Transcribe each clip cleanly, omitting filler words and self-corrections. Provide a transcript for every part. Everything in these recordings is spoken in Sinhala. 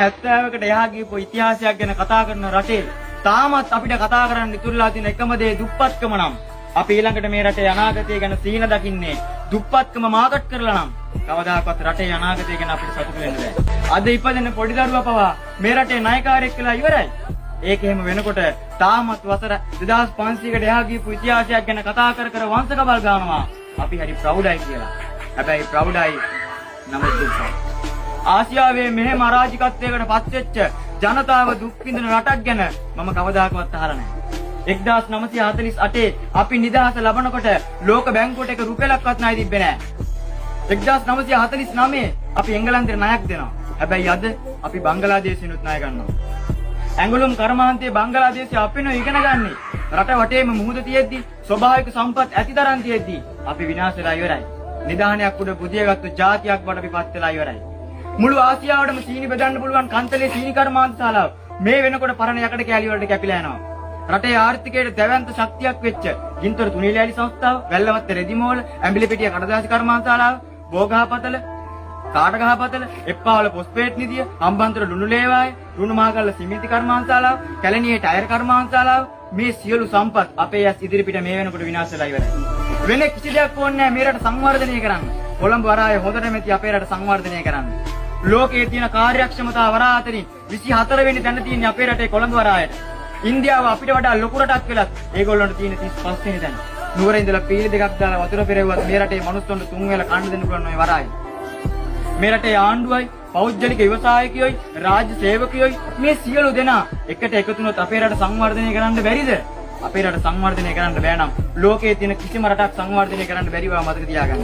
70කට එහා ගියපු ඉතිහාසයක් ගැන කතා කරන රටේ තාමත් අපිට කතා කරන්න ඉතුරුලා තියෙන එකම දේ දුප්පත්කම නම් අපි ඊළඟට මේ රටේ අනාගතය ගැන සීන දකින්නේ දුප්පත්කම මාකට් කරලා නම් කවදාකවත් රටේ අනාගතය ගැන අපිට සතුටු වෙන්න බෑ. අද ඉපදෙන පොඩි දරුවා පවා මේ රටේ නායකයෙක් කියලා ඉවරයි. ඒක එහෙම වෙනකොට තාමත් වසර 2500කට එහා ගියපු ඉතිහාසයක් ගැන කතා කර වංශකබල් ගන්නවා. අපි හරි ප්‍රවුඩයි කියලා. හැබැයි ප්‍රවුඩයි නමුත් දුක්ඛයි. ආසියාවේ මෙහෙම අරාජිකත්වයකට පත්වෙච්ච ජනතාව දුක් විඳින රටක් ගැන මම කවදාකවත් අහලා නැහැ. 1948 අපි නිදහස ලබනකොට ලෝක බැංකුවට එක රුපියලක්වත් ණය තිබ්බේ නැහැ. 1949 අපි එංගලන්තෙට ණයක් දෙනවා. හැබැයි අද අපි බංගලාදේශිනුත් ණය ගන්නවා. ඇඟලුම් කර්මාන්තයේ බංගලාදේශය අපිනෝ ඉගෙන ගන්නේ. රට වටේම මුහුද තියෙද්දි ස්වභාවික සම්පත් ඇතිතරම් තියෙද්දි අපි විනාශ වෙලා ඉවරයි. නිදානයක් උඩ බුදියගත්තු ජාතියක් බවට අපිපත් වෙලා ඉවරයි. මුළු ආසියාවටම සීනි බෙදන්න පුළුවන් කන්තලේ සීනි කර්මාන්ත ශාලාව මේ වෙනකොට පරණ යකඩ කෑලි වලට කැපිලා යනවා. රටේ ආර්ථිකයට දැවැන්ත ශක්තියක් වෙච්ච ගින්තර තුනීලෑලි සංස්ථාව, වැල්ලවත්ත රෙදිමෝල, ඇඹිලිපිටිය කඩදාසි කර්මාන්ත ශාලාව, බෝගහපතල, කාටගහපතල, එප්පාවල පොස්පේට් නිදිය, හම්බන්තොට ලුණු ලේවාය, රුණු මහගල්ල සිමෙන්ති කර්මාන්ත ශාලාව, කැලණියේ ටයර් කර්මාන්ත ශාලාව මේ සියලු සම්පත් අපේ ඇස් ඉදිරිපිට මේ වෙනකොට විනාශ වෙලා ඉවරයි. වෙන කිසි දෙයක් ඕනේ නැහැ මේ රට සංවර්ධනය කරන්න. කොළඹ වරායේ හොඳට මෙති අපේ රට සංවර්ධනය කරන්න. ලෝකයේ තියෙන කාර්යක්ෂමතාව වරා අතරින් 24 වෙනි තැන තියෙන අපේ රටේ කොළඹ වරායට. ඉන්දියාව අපිට වඩා ලොකු රටක් වෙලත් ඒගොල්ලන්ට තියෙන 35 වෙනි තැන. නුවර ඉඳලා පීලි දෙකක් දාලා වතුර පෙරෙව්වත් මේ රටේ මිනිස්සුන්ට 3 වේල කන්න දෙන්න පුළුවන් ඔය වරායි. මේ රටේ ආණ්ඩුවයි, පෞද්ගලික ව්‍යවසායකයෝයි, රාජ්‍ය සේවකයෝයි මේ සියලු දෙනා එකට එකතු වුණොත් අපේ රට සංවර්ධනය කරන්න බැරිද? අපේ රට සංවර්ධනය කරන්න බෑ නම් ලෝකයේ තියෙන කිසිම රටක් සංවර්ධනය කරන්න බැරි බව මතක තියාගන්න.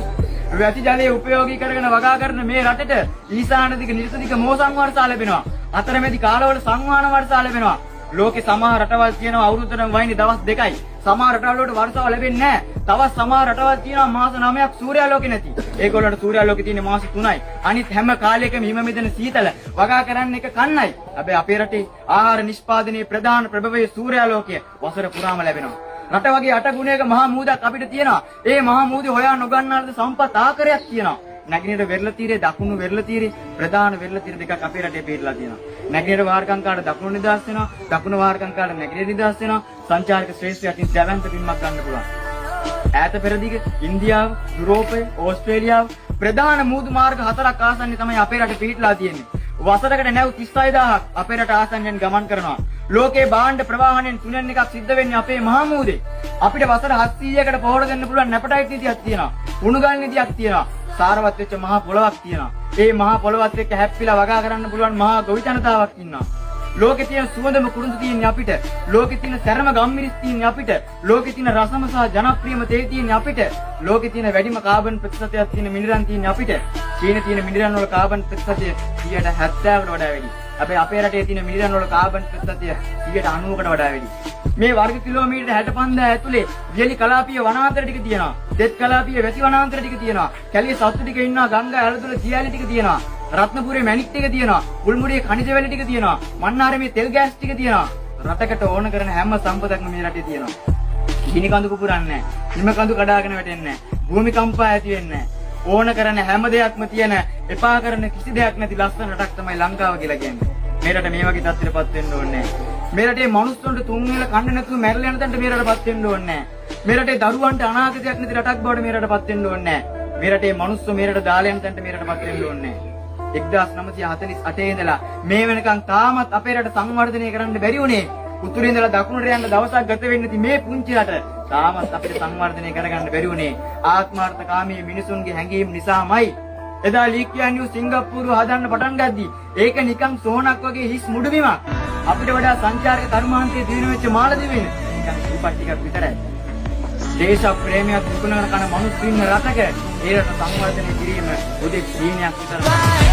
වැසි ජලය උපයෝගී කරගෙන වගා කරන මේ රටට ඊසාන දිග නිර්සදික මෝසම් වර්ෂා ලැබෙනවා. අතරමැදි කාලවල සංවාන වර්ෂා ලැබෙනවා. ලෝකේ සමහර රටවල් තියෙනවා අවුරුද්දටම වයින්නේ දවස් 2යි. සමහර රටවල් වලට වර්ෂාව ලැබෙන්නේ නැහැ. තවත් සමහර රටවල් තියෙනවා මාස 9ක් සූර්යාලෝකේ නැති. ඒගොල්ලන්ට සූර්යාලෝකේ තියෙන මාස 3යි. අනිත් හැම කාලයකම හිම මෙදෙන සීතල වගා කරන්න එක කන්නයි. හැබැයි අපේ රටේ ආහාර නිෂ්පාදනයේ ප්‍රධාන ප්‍රභවයේ සූර්යාලෝකය වසර පුරාම ලැබෙනවා. රට වගේ 8 ගුණයක මහා මූදක් අපිට තියෙනවා. ඒ මහා මූදේ හොයා නොගන්නාලද සම්පත් ආකාරයක් තියෙනවා. නැගිනේර වෙරළ තීරේ දකුණු වෙරළ තීරේ ප්‍රධාන වෙරළ තීර දෙකක් අපේ රටේ පිටලා තියෙනවා. නැගිනේර වාරකංකාට දකුණු නිදහස් වෙනවා. දකුණු වාරකංකාට නැගිනේර නිදහස් වෙනවා. සංචාරක ශ්‍රේෂ්ඨයන් දැවැන්ත පින්මක් ගන්න පුළුවන්. ඈත පෙරදිග ඉන්දියාව, යුරෝපය, ඕස්ට්‍රේලියාව ප්‍රධාන මූදු මාර්ග 4ක් ආසන්නයේ තමයි අපේ රටේ පිටලා තියෙන්නේ. වසරකට නැව් 36000ක් අපේ රට ආසන්නයෙන් ගමන් කරනවා. ලෝකේ භාණ්ඩ ප්‍රවාහණයෙන් 3න් එකක් සිද්ධ වෙන්නේ අපේ මහා මූදේ. අපිට වසර 700කට පොහොර දෙන්න පුළුවන් නැපටයිට් නිදියක් තියෙනවා. උණුගල් නිදියක් තියෙනවා. සාරවත් වෙච්ච මහා පොළවක් තියෙනවා. ඒ මහා පොළවත් එක්ක හැප්පිලා වගා කරන්න පුළුවන් මහා ගොවි ජනතාවක් ඉන්නවා. ලෝකේ තියෙන සුවඳම කුරුඳු තියෙන්නේ අපිට. ලෝකේ තියෙන සැරම ගම්මිරිස් තියෙන්නේ අපිට. ලෝකේ තියෙන රසම සහ ජනප්‍රියම තේ තියෙන්නේ අපිට. ලෝකේ තියෙන වැඩිම කාබන් ප්‍රතිශතයක් තියෙන මිනිරන් තියෙන්නේ අපිට. චීනේ තියෙන මිනිරන් වල කාබන් ප්‍රතිශතය 70කට වඩා වැඩි. හැබැයි අපේ රටේ තියෙන මිලියන වල කාබන් ප්‍රතිශතය 90කට වඩා වැඩි. මේ වර්ග කිලෝමීටර් 65000 ඇතුලේ වියලි කලාපීය වනාන්තර ටික තියෙනවා. දෙත් කලාපීය වැසි වනාන්තර ටික තියෙනවා. කැලිය සත්තු ටික ඉන්නවා. ගංගා ඇලතුල සියලි ටික තියෙනවා. රත්නපුරේ මැණික් ටික තියෙනවා. උල්මුඩියේ khනිජ වැලි ටික තියෙනවා. මන්නාරමේ තෙල් ගෑස් ටික තියෙනවා. රටකට ඕන කරන හැම සම්පතක්ම මේ රටේ තියෙනවා. ගිනි කඳු පුපුරන්නේ නැහැ. හිම කඳු කඩාගෙන වැටෙන්නේ නැහැ. භූමිකම්පා ඇති වෙන්නේ නැහැ. ඕන කරන හැම දෙයක්ම තියෙන එපා කරන කිසි දෙයක් නැති ලස්සන රටක් තමයි ලංකාව කියලා කියන්නේ. මේ රට මේ වගේ තත්ත්වයකටපත් වෙන්න ඕනේ නැහැ. මේ රටේ මිනිස්සුන්ට 3 වේල කන්න නැතුව මැරලා යන තැනට මේ රටපත් වෙන්න ඕනේ නැහැ. මේ රටේ දරුවන්ට අනාගතයක් නැති රටක් බවට මේ රටපත් වෙන්න ඕනේ නැහැ. මේ රටේ මිනිස්සු මේ රට දාලා යන තැනට මේ රටපත් වෙන්න ඕනේ නැහැ. 1948 ඉඳලා මේ වෙනකන් තාමත් අපේ රට සංවර්ධනය කරන්න බැරි වුණේ. උතුරේ ඉඳලා දකුණට යන දවසක් ගත වෙන්නේ මේ පුංචි රට තාමත් අපිට සංවර්ධනය කරගන්න බැරි වුණේ ආත්මාර්ථකාමී මිනිසුන්ගේ හැඟීම් නිසාමයි. එදා ලීකියා නිව් සිංගප්පූරුව හදන්න පටන් ගද්දී ඒක නිකන් සෝනක් වගේ හිස් මුඩුබිමක්. අපිට වඩා සංචාරක කර්මාන්තයේ දිනු වෙච්ච මාලදිවයින නිකන් සුපට් ටිකක් විතරයි. දේශ ප්‍රේමයක් දුකනන කන මිනිස්සු ඉන්න රටක ඒ රට සංවර්ධනය කිරීම උදේ සීනයක් විතරයි.